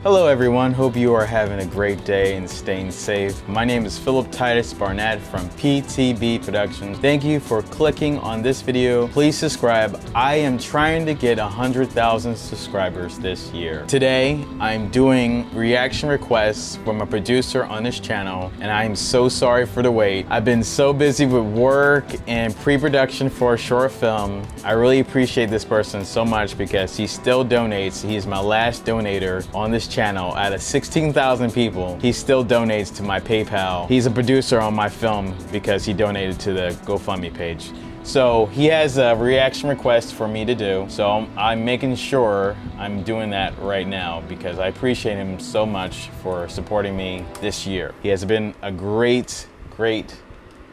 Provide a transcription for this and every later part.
Hello everyone, hope you are having a great day and staying safe. My name is Philip Titus Barnett from PTB Productions. Thank you for clicking on this video. Please subscribe. I am trying to get 100,000 subscribers this year. Today, I'm doing reaction requests from a producer on this channel, and I am so sorry for the wait. I've been so busy with work and pre-production for a short film. I really appreciate this person so much because he still donates. He's my last donator on this channel. Out of 16,000 people, he still donates to my PayPal. He's a producer on my film because he donated to the GoFundMe page. So he has a reaction request for me to do. So I'm making sure I'm doing that right now because I appreciate him so much for supporting me this year. He has been a great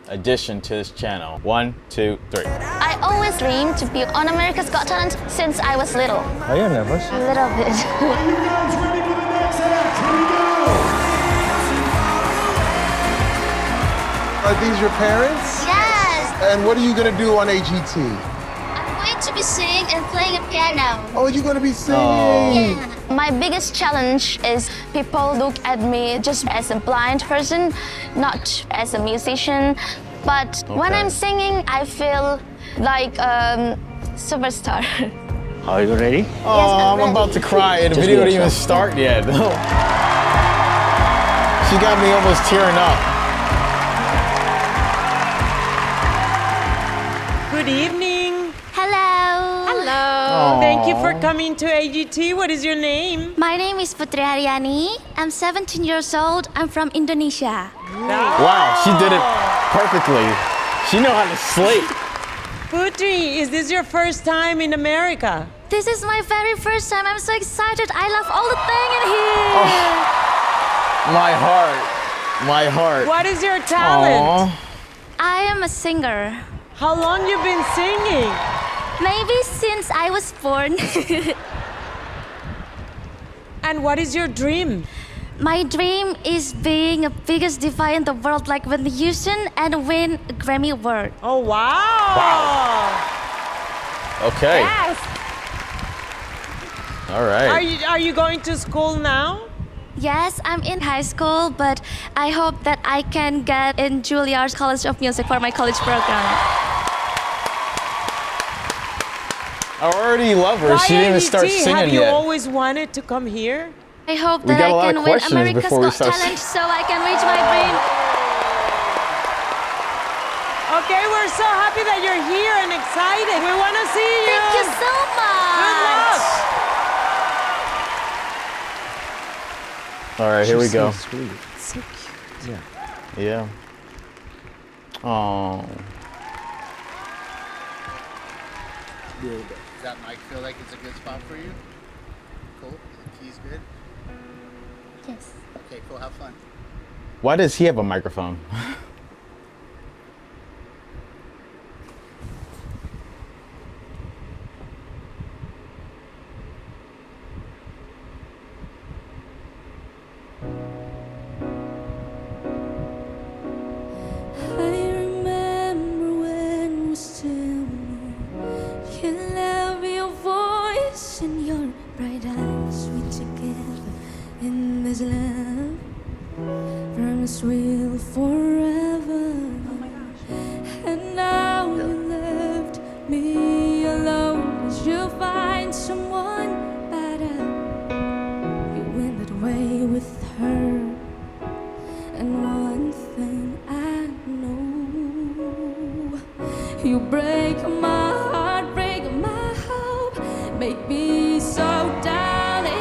addition to this channel. 1, 2, 3. I always dreamed to be on America's Got Talent since I was little. Are you nervous? A little bit. Are you guys ready for the next act? Here we go! Are these your parents? Yes! And what are you gonna do on AGT? I'm going to be singing and playing a piano. Oh, you're gonna be singing. Yeah. My biggest challenge is people look at me just as a blind person, not as a musician. But when I'm singing, I feel like a superstar. Are you ready? Oh, I'm about to cry and the video didn't even start yet. She got me almost tearing up. Good evening. Hello. Hello. Thank you for coming to AGT. What is your name? My name is Putri Ariani. I'm 17 years old. I'm from Indonesia. Wow, she did it perfectly. She know how to slate. Putri, is this your first time in America? This is my very first time. I'm so excited. I love all the thing in here. Oh, my heart. What is your talent? Aww. I am a singer. How long you been singing? Maybe since I was born. And what is your dream? My dream is being the biggest diva in the world, like Whitney Houston, and win a Grammy Award. Oh, wow. Okay. Yes. All right. Are you going to school now? Yes, I'm in high school, but I hope that I can get in Juilliard's College of Music for my college program. I already love her. She didn't even start singing Have you yet. always wanted to come here? I hope We that got a I lot of can win questions America's before we Got start Talent so I can reach my dream. Okay, we're so happy that you're here and excited. We want to see you. Thank you so much. Good luck. All right, here we go. So sweet. So cute. Yeah. Yeah. Oh. Does that mic feel like it's a good spot for you? Cool. The key's good? Yes. Okay, cool. Have fun. Why does he have a microphone? Will forever. And now you left me alone as you find someone better. You went away with her. And one thing I know, you break my heart, break my hope, make me so down in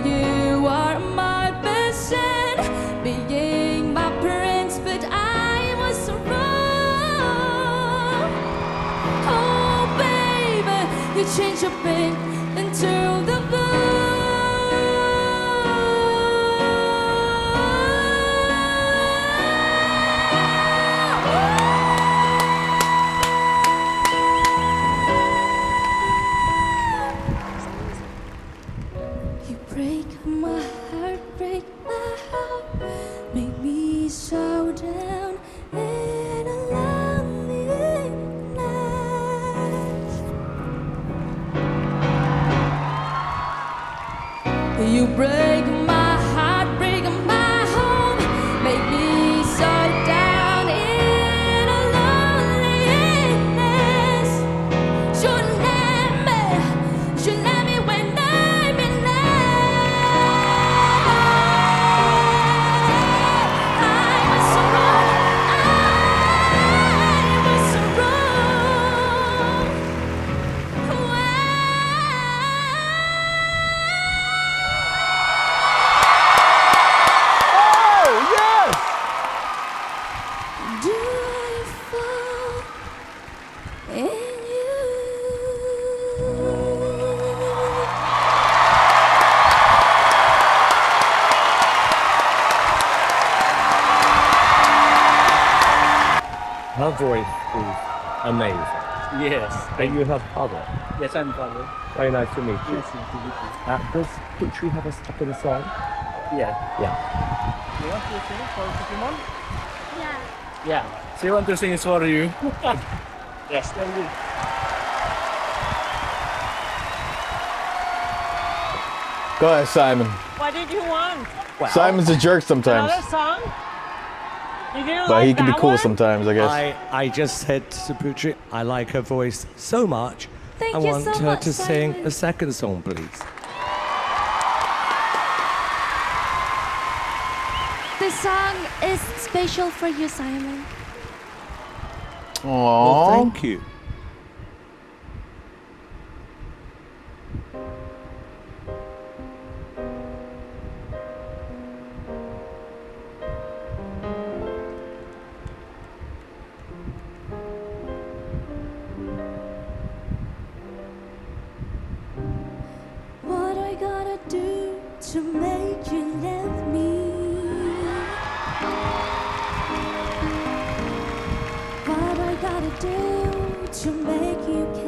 you are my best friend, being my prince, but I was wrong. Oh, baby, you changed your pain into the blue. Break my heart, break my heart, make me so down and alone. break my heart, break my home, make me so down in a loneliness. You let me when I'm in love. I was so wrong, I was so wrong. Oh, yes! Do I fall in you? Her voice is amazing. Yes. And you have father. Yes, I'm father. Very nice to meet you. Yes, to meet you. Does Putri have a step in the song? Yeah. Yeah. You want to sing for Pokemon? Yeah. Yeah. She want to sing for you. Yes, thank you. Go ahead, Simon. What did you want? Simon's a jerk sometimes, Another song? You didn't but like he can be that cool one? sometimes, I guess. I just said to Putri, I like her voice so much. Thank I you want so her much, to sing Simon. a second song, please. This song is special for you, Simon. Well, Aww. thank you. What I gotta do to make you love me? What I gotta do to make you care?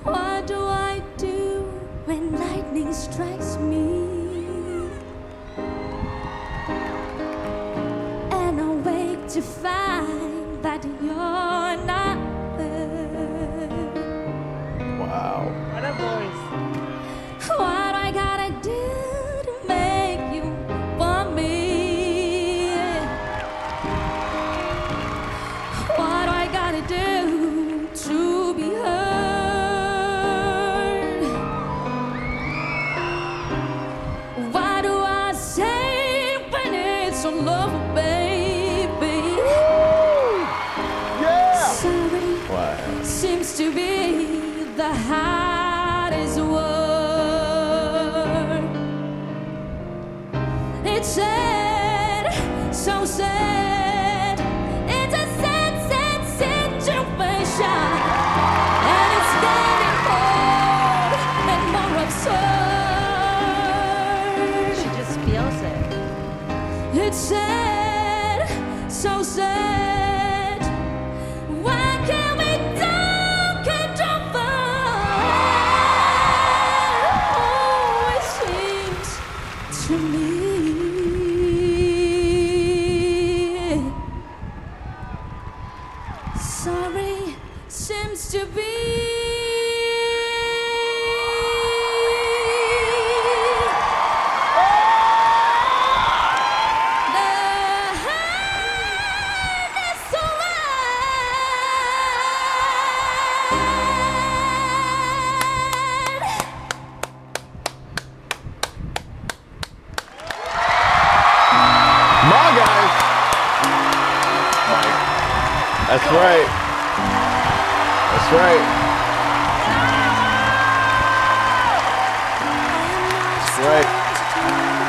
What do I do when lightning strikes me? And I wake to find that you're not there. Wow. What a voice. What I gotta do to make you want me? What I gotta do to be heard? What do I say when it's all over, baby? Sorry Wow. seems to be the hardest word. It's sad, so sad. It's a sad, sad situation, and it's getting cold and more absurd. She just feels it. It's sad, so sad. Why can't we talk it over? Oh, it seems to me. Sorry seems to be Come on, guys. That's right. That's right. That's right.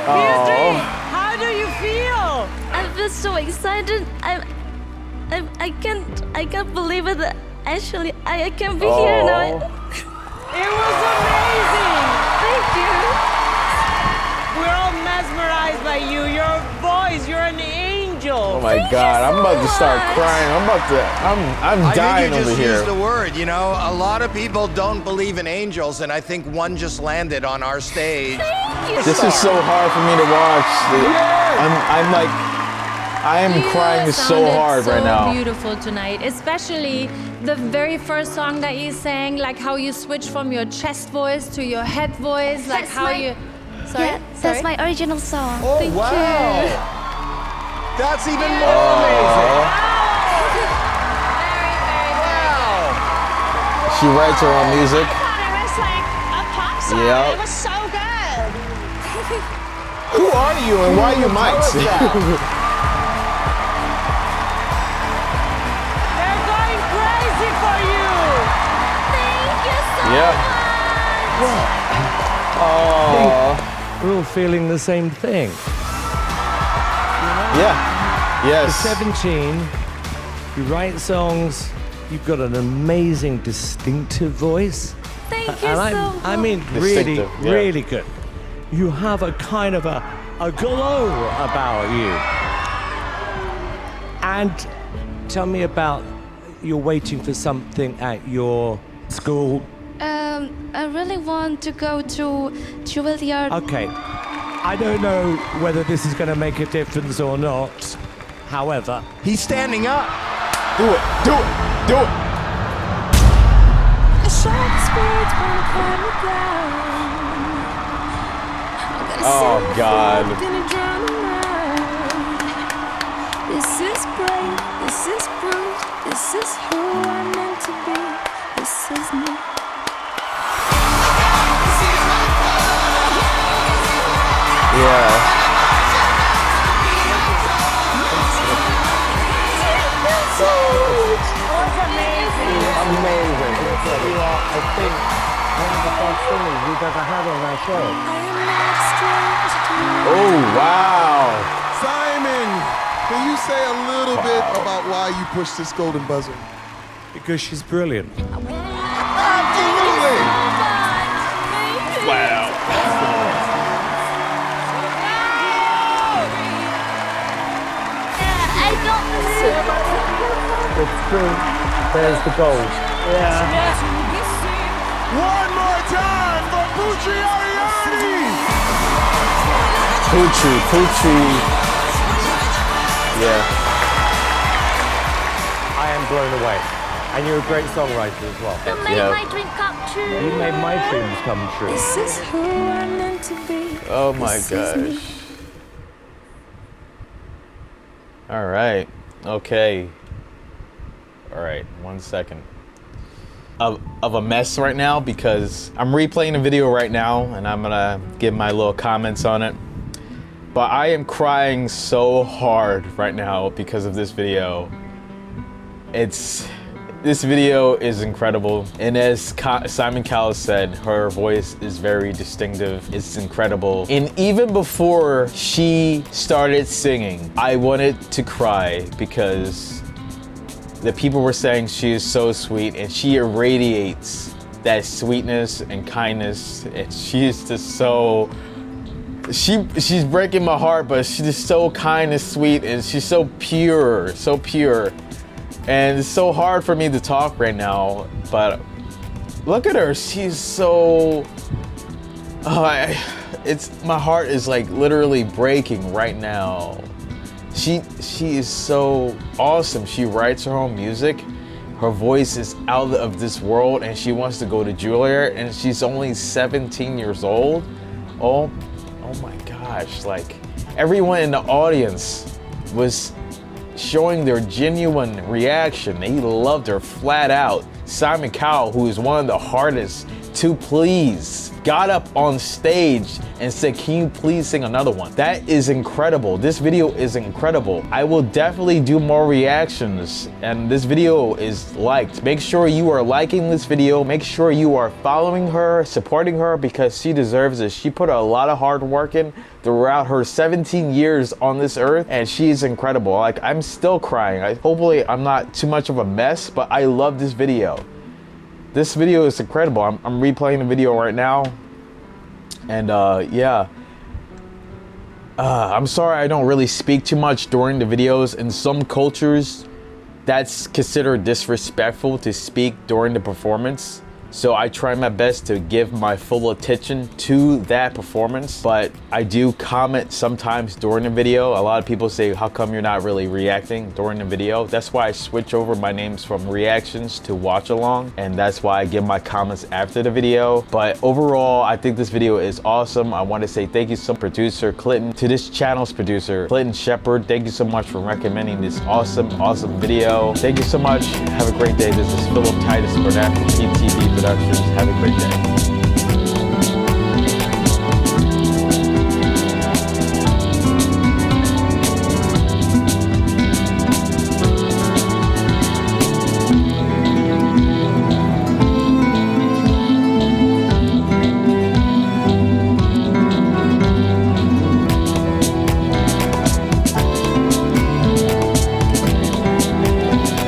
Putri, how do you feel? I feel so excited. I can't believe it. Actually, I can't be here now. It was amazing. Thank you. We're all mesmerized by you. Your voice, you're an angel. Oh my God, I'm about to start crying. I'm dying I think you over just here. used the word, you know? A lot of people don't believe in angels, and I think one just landed on our stage. Thank you. This is so hard for me to watch. I'm like, I am crying so sounded hard right now. So beautiful tonight, especially the very first song that you sang, like how you switched from your chest voice to your head voice, like That's how my- you. Sorry, Yeah, that's my original song. Oh, Thank wow. you. That's even more amazing. Very, very, Wow. She writes her own music. I thought it was like a pop song. Yep. It was so good. Who are you and why are you mics? They're going crazy for you. Thank you so Yep. much. Oh. We're all feeling the same thing. Yeah. You're Yes. 17, you write songs, you've got an amazing distinctive voice. Thank you And so much. I mean, really, Distinctive, yeah. really good. You have a kind of a glow about you. And tell me about you're waiting for something at your school. I really want to go to Juilliard. Okay. I don't know whether this is going to make a difference or not. However, He's standing up. Do it. Do it. Do it. The sharp spirits wanna climb me down. I'm gonna Oh, sit God. gonna drown around. This is brave, this is bruised, this is who I'm meant to be. This is me. Yeah. amazing. You are, I think, one of the best singers we've ever had on our show. Oh, wow. Simon, can you say a little bit about why you pushed this golden buzzer? Because she's brilliant. Absolutely. Wow. I don't. It's true. There's the gold. One more time for Putri Ariani. Putri. Yeah. I am blown away. And you're a great songwriter as well. You made Yeah. my dream come true. You made my dreams come true. This is who I'm meant to be. Oh my This is me. gosh. All right. Okay. All right. 1 second. Of a mess right now because I'm replaying the video right now and I'm gonna give my little comments on it. But I am crying so hard right now because of this video. This video is incredible, and as Simon Cowell said, her voice is very distinctive. It's incredible. And even before she started singing, I wanted to cry because the people were saying she is so sweet, and she irradiates that sweetness and kindness. And she is just so. She's breaking my heart, but she's just so kind and sweet, and she's so pure, so pure. And it's so hard for me to talk right now, but look at her. She's so. My heart is like literally breaking right now. She is so awesome. She writes her own music. Her voice is out of this world, and she wants to go to Juilliard, and she's only 17 years old. Oh my gosh! Like everyone in the audience was showing their genuine reaction. They loved her flat out. Simon Cowell, who is one of the hardest to please, got up on stage and said, "Can you please sing another one?" That is incredible. This video is incredible. I will definitely do more reactions, and this video is liked. Make sure you are liking this video. Make sure you are following her, supporting her, because she deserves it. She put a lot of hard work in throughout her 17 years on this earth, and she's incredible. Like, I'm still crying. Hopefully I'm not too much of a mess, but I love this video. this video is incredible. I'm replaying the video right now. And yeah. I'm sorry I don't really speak too much during the videos. In some cultures, that's considered disrespectful to speak during the performance. So I try my best to give my full attention to that performance, but I do comment sometimes during the video. A lot of people say, how come you're not really reacting during the video? That's why I switch over my names from reactions to watch along, and that's why I give my comments after the video. But overall, I think this video is awesome. I want to say thank you so much, producer Clinton, to this channel's producer, Clinton Shepard. Thank you so much for recommending this awesome video. Thank you so much. Have a great day. This is Philip Titus Barnett from PTB Productions. Have a great day.